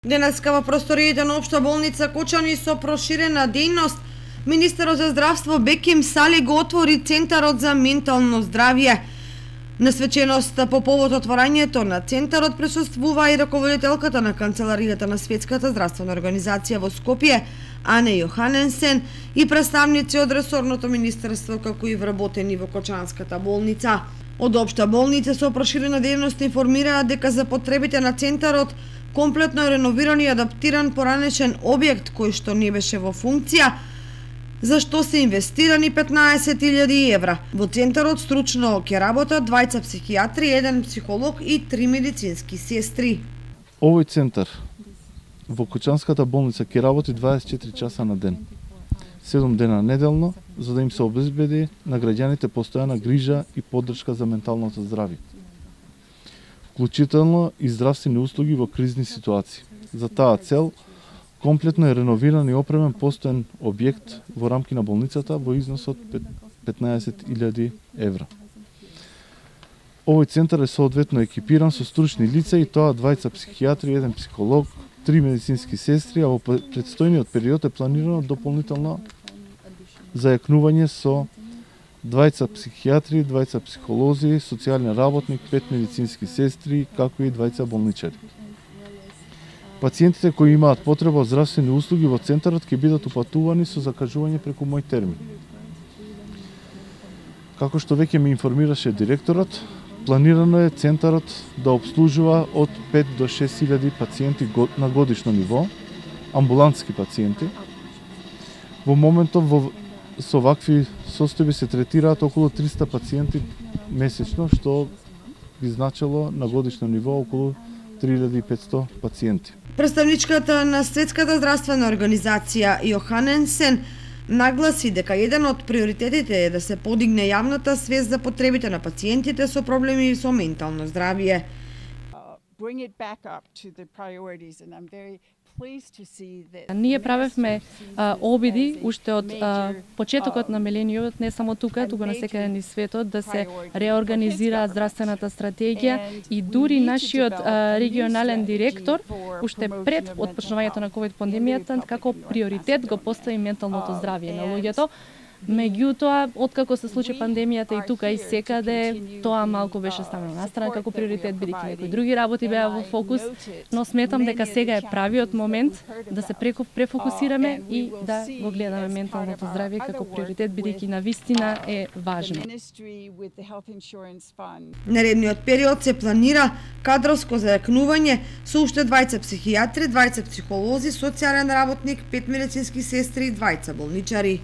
Денеска во просториите на Општа болница Кочани со проширена дејност, Министерот за здравство Беким Сали го отвори Центарот за ментално здравје. На свеченоста по повод отворањето на центарот присуствува и раководителката на канцеларијата на Светската здравствена организација во Скопје, Ане Јоханенсен, и представници од ресорното министерство, како и вработени во Кочанската болница. Од Општа болница со проширена дејност информираа дека за потребите на центарот комплетно е реновиран и адаптиран поранешен објект кој што не беше во функција, за што се инвестирани 15.000 евра. Во центарот стручно ќе работат 2 психијатри, 1 психолог и 3 медицински сестри. Овој центар во Кочанската болница ќе работи 24 часа на ден, 7 дена неделно, за да им се обезбеди на граѓаните постојана грижа и поддршка за менталното здравје, вклучително и здравствени услуги во кризни ситуации. За таа цел, комплетно е реновиран и опремен постојан објект во рамки на болницата во износ од 15.000 евра. Овој центар е соодветно екипиран со стручни лица, и тоа 2 психијатри, 1 психолог, 3 медицински сестри, а во предстојниот период е планирано дополнително зајакнување со 2 психијатри, 2 психолози, социјален работник, 5 медицински сестри, како и 2 болничари. Пациентите кои имаат потреба од здравствени услуги во центарот ќе бидат упатувани со закажување преку мој термин. Како што веќе ме информираше директорот, планирано е центарот да обслужува од 5 до 6.000 пациенти на годишно ниво, амбулантски пациенти. Во моментов со вакви состојби се третираат околу 300 пациенти месечно, што би значило на годишно ниво околу 3500 пациенти. Представничката на Светската здравствена организација Јоханенсен нагласи дека еден од приоритетите е да се подигне јавната свест за потребите на пациентите со проблеми со ментално здравје. Ние правевме обиди уште од почетокот на милениумот, не само тука, туку насекаде низ светот, да се реорганизира здравствената стратегија, и дури нашиот регионален директор уште пред отпочнувањето на ковид пандемијата како приоритет го постави менталното здравје на луѓето. Меѓутоа, откако се случи пандемијата и тука и секаде, тоа малку беше ставено настрана како приоритет, бидејќи некои други работи беа во фокус, но сметам дека сега е правиот момент да се префокусираме и да го гледаме менталното здравје како приоритет, бидејќи навистина е важно. Наредниот период се планира кадровско зајакнување со уште 2 психијатри, 2 психолози, социјален работник, 5 медицински сестри и 2 болничари.